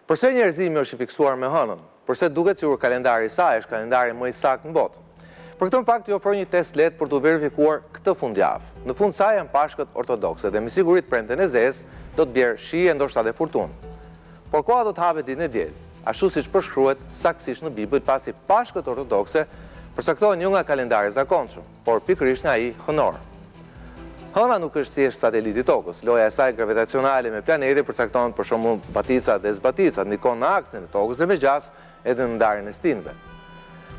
Përse njerëzimi është i fiksuar me hënën? Përse duket sikur kalendari i saj është kalendari më i saktë në botë? Për këtë fakt, ju ofroj një test lehtë për të verifikuar këtë fundjavë. Në fund saj janë Pashkët ortodokse dhe me siguri premten e zezë do të bjerë shije ndoshta edhe furtunë. Por koha do të hapet ditën e diel, ashtu siç përshkruhet saktësisht në Bibël, pasi Pashkët ortodokse përcaktohen jo nga kalendari i zakonshëm, por pikërisht nga ai hënor. Hëna nuk është thjesht sateliti i tokës, loja e saj gravitacionale me planetin përcaktohen për shembull baticat dhe zbaticat, ndikon në aksin e tokës dhe me gjas edhe në ndarjen e stinëve.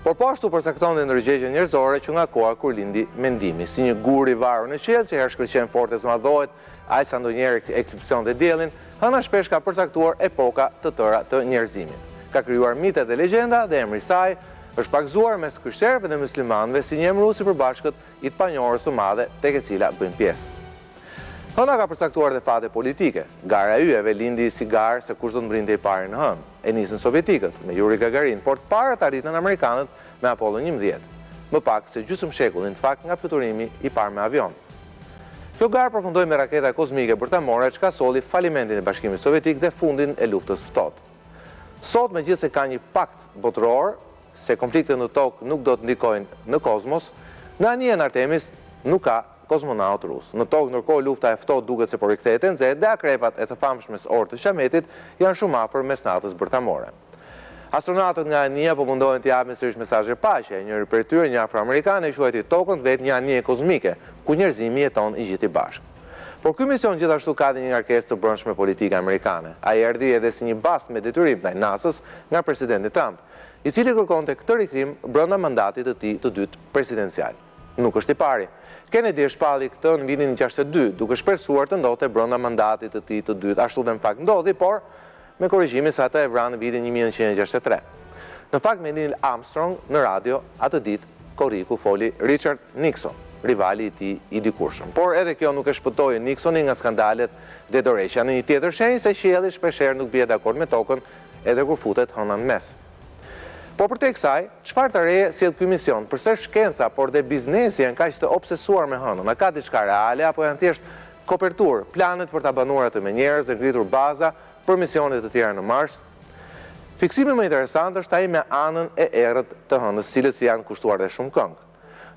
Por po ashtu përcakton dhe ndërgjegje njerëzore që nga koha kur lindi mendimi, si një gur i varur në qiell që herë shkëlqen fort e zmadhohet, aq sa ndonjëherë eklipson dhe diellin, hëna shpesh ka përcaktuar epoka të tëra të njerëzimit. Ka krijuar mite dhe legjenda dhe emri i saj është pakzuar mes krishterëve dhe muslimanëve si një emërues i përbashkët i të panjohur së madhe tek e cila bëjnë pjesë. Hëna ka përcaktuar dhe fate politike. Gara e yjeve lindi si garë se kush do të mbrinte i pari në hënë. E nisën sovjetikët me Yuri Gagarin, por të parët arritën amerikanët me Apollo 11. Më pak se gjysmë shekullin në fakt nga fluturimi i parë me avion. Kjo garë përfundoi me raketa kozmike bërtamore çka solli falimentin e Bashkimit Sovjetik dhe fundin e luftës së ftohtë. Sot megjithëse ka një pakt botëror se konfliktet në tokë nuk do të ndikojnë në kozmos, në anijen Artemis nuk ka kozmonaut rus. Në tokë ndërkohë lufta e ftohtë duket se po rikthehet e nxehtë dhe akrepat e të famshmes orë të Shametit janë shumë afër mesnatës bërtamore. Astronautët nga anija po mundohen të japin sërish mesazhe paqe. Njëri prej tyre, një afroamerikan, e quajti tokën vetë një anije kozmike, ku njerëzimi jeton i gjithë i bashkë. Por ky mision gjithashtu ka dhe një ngarkesë të brendshme politike amerikane. Ai erdhi edhe si një bast me detyrim ndaj NASA-s nga presidenti Trump, i cili kërkonte këtë rikthim brenda mandatit të tij të dytë presidencial. Nuk është i pari. Kennedy e shpalli këtë në vitin 62, duke shpresuar të ndodhte brenda mandatit të tij të dytë, ashtu dhe në fakt ndodhi, por me korrigjimin se ata e vranë në vitin 1963. Në fakt me Neil Armstrong në radio atë ditë korriku foli Richard Nixon, rivali i tij i dikurshëm. Por edhe kjo nuk e shpëtoi Nixonin nga skandalet dhe dorëheqja. Në një tjetër shenjë se qielli shpeshherë nuk bie dakord me tokën edhe kur futet hëna në mes. Po përte kësaj, çfarë të reje sjell ky mision? Përse shkenca, por dhe biznesi janë kaq të obsesuar me hënën? A ka diçka reale apo janë thjesht kopertur, planet për ta banuar atë me njerëz dhe ngritur baza për misionet të tjera në Mars? Fiksimi më interesant është ai me anën e errët të hënës, cilët si janë kushtuar dhe shumë këngë.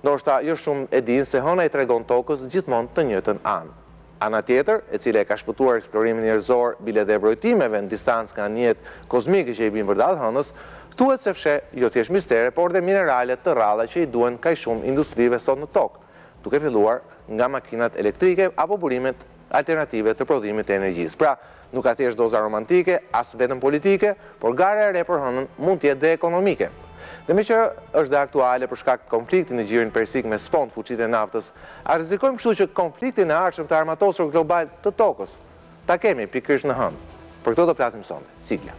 Ndoshta jo shumë e dinë se hëna i tregon tokës gjithmonë të njëjtën anë. Ana tjetër, e cila e ka shpëtuar eksplorimin njerëzor bile dhe evrojtimeve në distancë nga anijet kozmike që i bijnë vërdall hënës, thuhet se fshe jo thjesht mistere, por dhe minerale të rralla që i duhen kaq shumë industrive sot në tokë, duke filluar nga makinat elektrike apo burimet alternative të prodhimit të energjisë. Pra, nuk ka thjesht doza romantike, as vetëm politike, por gara e re për hënën mund të jetë dhe ekonomike. Dhe me që është dhe aktuale për shkak të konfliktit në gjirin persik me sfond fuqitë e naftës, a rrezikojmë kështu që konfliktin e ardhshëm të armatosur global të tokës ta kemi pikërisht në hënë? Për këtë do flasim sonte. Sigla.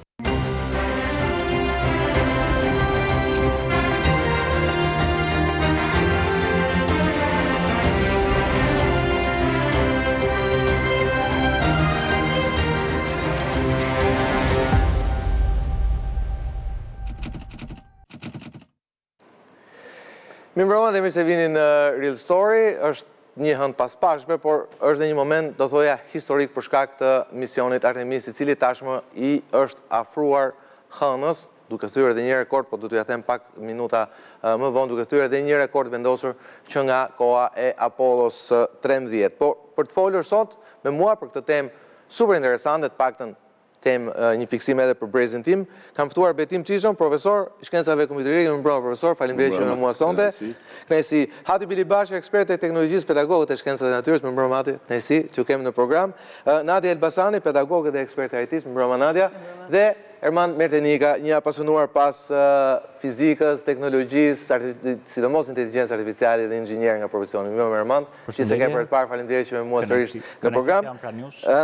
Mirëmbrëma dhe mirë se vini në Real Story. Është një hënë pas pashve, por është dhe një moment, do thoja, historik për shkak të misionit Artemis, i cili tashmë i është afruar hënës, duke thyer edhe një rekord, po do t'ju ja them pak minuta më vonë, duke thyer edhe një rekord vendosur që nga koha e Apollos 13. Po për të folur sot me mua për këtë temë super interesante, të paktën temë një fiksim edhe për brezin tim, kam ftuar Betim Çishëm, profesor i shkencave kompjuterike. Mirëmbrëma profesor, faleminderit që me mua sonte. Kënaqësi. Hati Bilibashi, ekspert e teknologjisë, pedagog e shkencave të natyrës. Mirëmbrëma Hati, kënaqësi që kemi në program. Nadia Elbasani, pedagog dhe ekspert e IT-s. Mirëmbrëma Nadia. Dhe Erman Mertenika, një apasionuar pas fizikës, teknologjisë, sidomos inteligjencë artificiale dhe inxhinier nga profesioni. Mirëmbrëma Erman, që se ke për të parë, faleminderit që me mua sërish në program.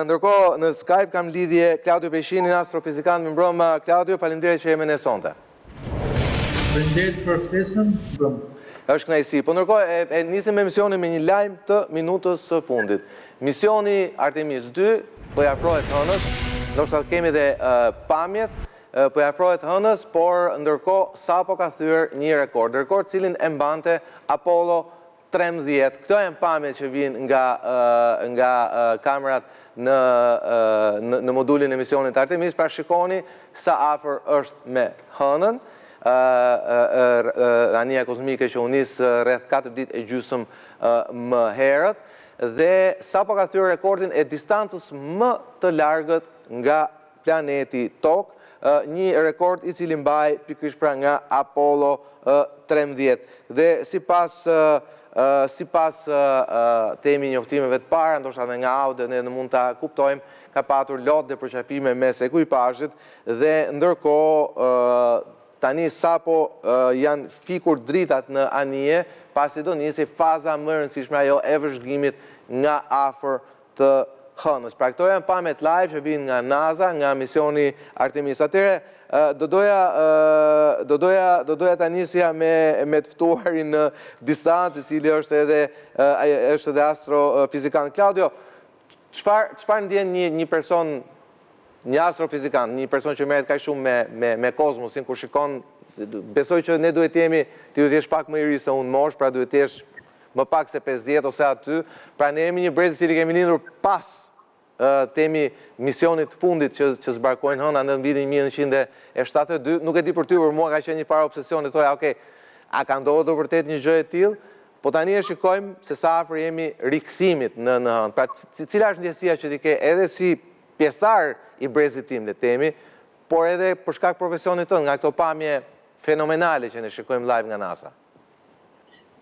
Ndërkohë në Skype kam lidhje Claudio Peshinin, astrofizikant. Mirëmbrëma Claudio, faleminderit që jemi ne sonte. Faleminderit për ftesën. Është kënaqësi. Po ndërkohë e nisim me misionin me një lajm të minutës së fundit. Misioni Artemis 2 po i afrohet hënës. Ndoshta kemi dhe pamjet, po i afrohet hënës, por ndërkohë sapo ka thyer një rekord cilin e mbante Apollo 13. Këto janë pamjet që vijnë nga kamerat në modulin e misionit Artemis, pra shikoni sa afër është me hënën, anija kozmike që u nisë rreth 4 ditë e gjysmë më herët, dhe sa po ka thyer rekordin e distancës më të largët nga planeti Tokë, një rekord i cili mbaj pikërisht pra nga Apollo 13. Dhe sipas temi njoftimeve të para, ndoshta edhe nga audio ne mund ta kuptojmë, ka patur lot dhe përqafime mes ekuipazhit dhe ndërkohë tani sapo janë fikur dritat në anije, pasi do nisi faza më e rëndësishme ajo e vëzhgimit nga afër të hënës. Pra këto janë pamjet live që vinë nga NASA, nga misioni Artemis. Atëre, do doja ta nisja me të ftuarin në distancë, i cili është edhe astrofizikan. Claudio, çfarë ndjen një person, një astrofizikan, një person që merret kaq shumë me kozmosin, kur shikon, besoj që ne duhet të jesh pak më i ri se unë mosh, pra duhet të jesh më pak se 50 ose aty, pra ne jemi një brez i cili kemi lindur pas temi misionit fundit që zbarkojnë hëna në vitin 1972, nuk e di për ty, për mua ka qenë një farë obsesioni, thoja, okay, a ka ndodhur vërtet një gjë e tillë? Po tani e shikojmë se sa afër jemi rikthimit në hënë. Pra, cila është ndjesia që ti ke edhe si pjesëtar i brezit tim, le të themi, por edhe për shkak profesionit tënd, nga këto pamje fenomenale që ne shikojmë live nga NASA?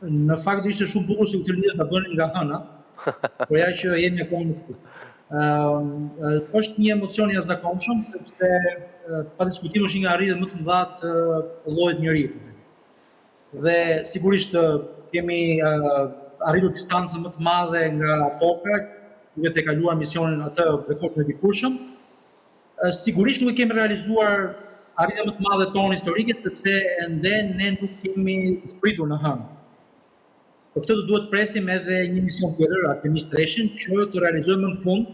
Në fakt ishte shumë bukur se këtë lidhje ta bënin nga hëna, por ja që jemi akoma në këtu. Është një emocion i jashtëzakonshëm, sepse pa diskutim është një nga arritjet më të mëdha të llojit njerëzit. Dhe sigurisht kemi arritur distancën më të madhe nga Toka, duke të kaluar misionin atë rekordin e dikurshëm. Sigurisht nuk e kemi realizuar arritjen më të madhe tonë historike, sepse ende ne nuk kemi zbritur në hënë. Për këtë duhet të presim edhe një mision tjetër, Artemis 3, që të realizojmë në fund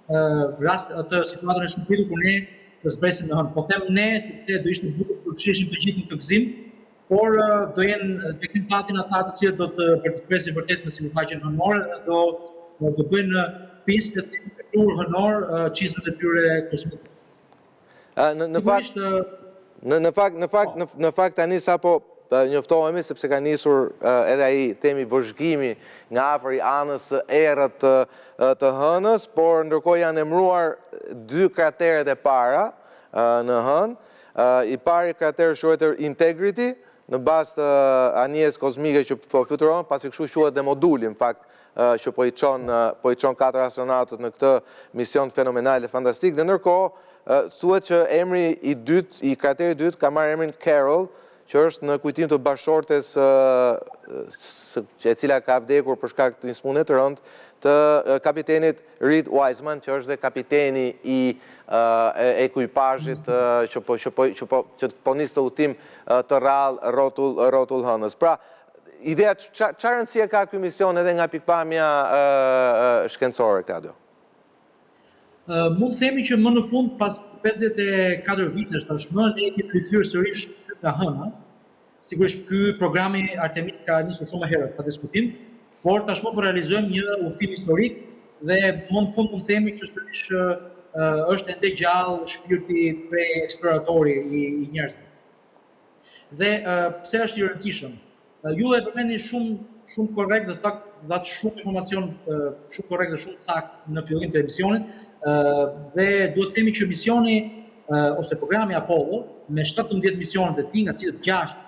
atë situatën e shkëlqyer kur ne të zbresim në hënë. Po them ne, sepse do ishte bukur të përfshiheshim të gjithë në këtë gëzim, por do kenë fatin ata të cilët do të participesin vërtet në sipërfaqen hënore dhe do bëjnë pistë të tur hënor çizmet e tyre kozmike. Në fakt tani sapo njoftohemi, sepse ka nisur edhe ai temi vëzhgimi nga afër i anës së errët të hënës, por ndërkohë janë emëruar 2 krateret e para në hënë. I pari krater quhet Integrity, në bazë të anijes kozmike që po fluturon, pasi kështu quhet dhe moduli, në fakt, që po i çon 4 astronautët në këtë mision fenomenal dhe fantastik. Dhe ndërkohë thuhet që emri i dytë, i krateri i dytë, ka marrë emrin Carol, që është në kujtim të bashortes e cila ka vdekur për shkak të një smundje të rëndë të kapitenit Reed Wiseman, që është dhe kapiteni i ekuipazhit që po nis të udhtim të rrallë rrotull hënës. Pra, ideja çfarë rëndësie ka ky mision edhe nga pikpamja shkencore, Claudio? Mund të themi që më në fund, pas 54 vitesh tashmë, ne kemi rikthyer sërish syt nga hëna. Sigurisht ky programi Artemis ka nisur shumë herët pa diskutim, por tashmë po realizojmë një udhtim historik dhe më në fund mund të themi që sërish është ende gjallë shpirti pre-eksploratori i njerëzve. Dhe pse është i rëndësishëm? Ju e përmendni shumë korrekt dhe dhatë shumë informacion shumë korrekt dhe shumë sakt në fillim të emisionit. Dhe duhet të themi që misioni ose programi Apollo me 17 misionet e tij, nga cilët 6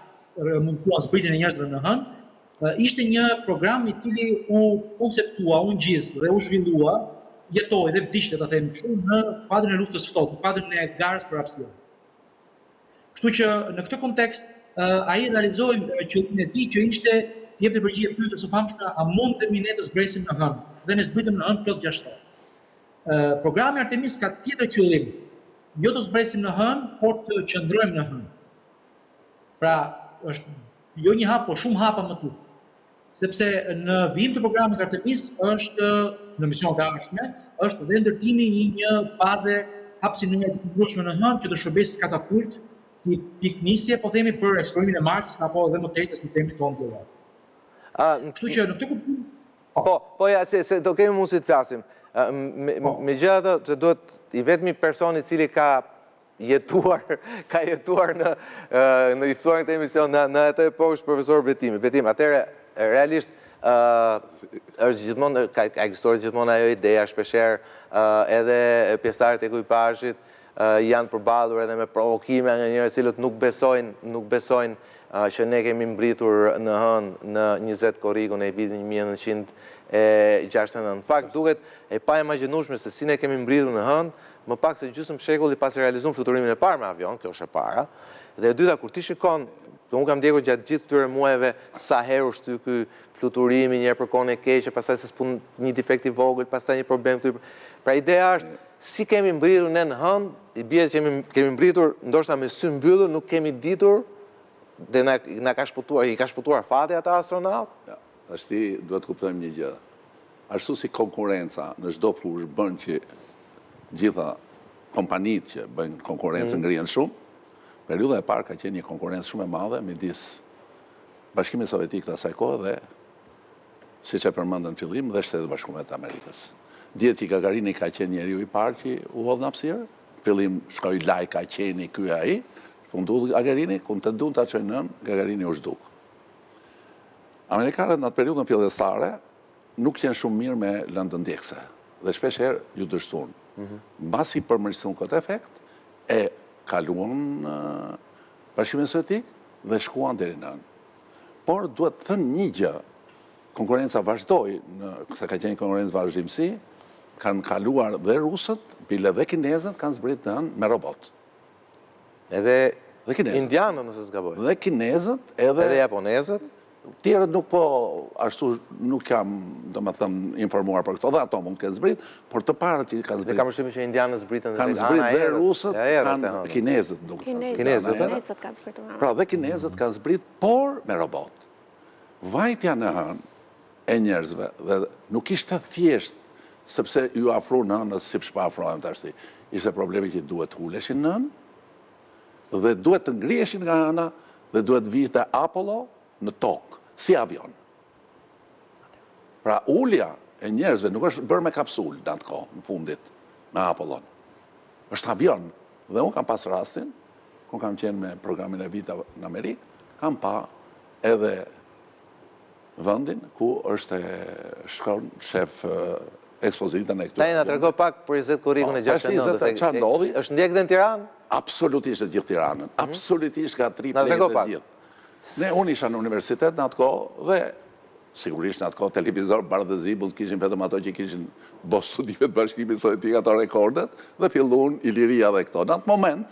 mundsuan zbritjen e njerëzve në hënë, ishte një program i cili u konceptua, u ngjiz dhe u zhvillua, jetoi dhe vdiqte, ta them kështu, në kuadrin e luftës ftohtë, në kuadrin e garës për hapësirë. Kështu që në këtë kontekst ai realizoi qëllimin e tij që ishte të jepte përgjigje pyetjes së famshme, a mundemi ne të zbresim në hënë? Dhe ne zbritëm në hënë plot 6 orë. Programi Artemis ka tjetër qëllim, jo të zbresim në hënë, por të qëndrojmë në hënë. Pra, është jo një hap, por shumë hapa më tutje. Sepse në vijim të programit Artemis është në mision të ardhshme, është dhe ndërtimi i një baze hapësinore të ndryshme në hënë që të shërbesë katapult si piknisje, po themi, për eksplorimin e Marsit apo edhe më tepër në temën tonë globale. Kështu që në këtë kuptim Po ja, se do kemi mundësi të flasim. Me gjitha të, se duhet i vetmi personi cili ka jetuar në i ftuar në këtë emision në atë epokë është profesor Betim. Betim, atëre realisht është gjithmonë, ka ekzistuar gjithmonë ajo ideja shpesher edhe pjesëtarët e ekipazhit janë përballur edhe me provokime nga njerëz cilët nuk besojnë që ne kemi mbritur në hënë në 20 korrikun e vitit 1969. Në fakt duket e pa imagjinueshme se si ne kemi mbritur në hënë, më pak se gjysmë shekulli pasi realizuam fluturimin e parë me avion, kjo është e para. Dhe e dyta, kur ti shikon, unë kam ndjekur gjatë gjithë këtyre muajve sa herë u shty ky fluturimi, një herë për kohën e keqe, pastaj se s'pun një defekt i vogël, pastaj një problem këtu. Pra ideja është si kemi mbritur ne në hënë, i bie që kemi mbritur ndoshta me sy mbyllur, nuk kemi ditur dhe i ka shputuar fati ata astronaut. Ja, tashti duhet kuptojmë një gjë. Ashtu si konkurenca në çdo fushë bën që gjitha kompanitë që bëjnë konkurrencë ngrihen shumë, periudha e parë ka qenë një konkurrencë shumë e madhe midis Bashkimit Sovjetik të asaj kohe dhe, siç e përmendën në fillim, dhe Shtetet Bashkuara të Amerikës. Dihet që Gagarini ka qenë njeriu i parë që u hodh në hapësirë. Fillim shkoi Lajka, qeni ky ai, fundu Gagarini, ku të duan ta çojnë nën, Gagarini u zhduk. Amerikanët në atë periudhën fillestare nuk qenë shumë mirë me lëndëndjekse dhe shpesh herë ju dështuan. Mbasi përmirësuan këtë efekt, e kaluan Bashkimin Sovjetik dhe shkuan deri në hënë. Por duhet të thënë një gjë, konkurenca vazhdoi, se ka qenë konkurencë vazhdimsi, kanë kaluar dhe rusët, bile dhe kinezët kanë zbritur në hënë me robot. Edhe indianët nëse s'gaboj. Dhe kinezët edhe japonezët. Tjerët nuk ashtu nuk jam, domethënë, informuar për këto, dhe ato mund të kenë zbrit, por të parët që kanë zbrit. Dhe kam përshtypjen që indianët zbritën kanë zbrit dhe rusët, kanë kinezët nuk. Kinezët kanë zbritur. Pra dhe kinezët kanë zbrit, por me robot. Vajtja në hënë e njerëzve dhe nuk ishte thjesht sepse ju afru në hënë si pa afrohem tashti. Ishte problemi që duhet uleshin në hënë dhe duhet të ngriheshin nga hëna dhe duhet vinte Apollo në tokë, si avion. Pra ulja e njerëzve nuk është bërë me kapsul në atë kohë, në fundit, me Apollon. është avion. Dhe unë kam pas rastin, ku kam qenë me programin e vita në Amerikë, kam pa edhe vëndin ku është shkon shef ekspozitën e këtu. Taj na trego pak për 20 korrikun e 69. Është ndjek dhe në Tiranë? Absolutisht e gjithë Tiranën. Absolutisht ka 3 pletë e gjithë. Unë isha në universitet në atë kohë dhe sigurisht në atë kohë televizor bardhëzi, mund kishin vetëm ato që kishin bo studimet Bashkimit Sovjetik ato rekordet dhe fillun Iliria dhe këto. Në atë moment,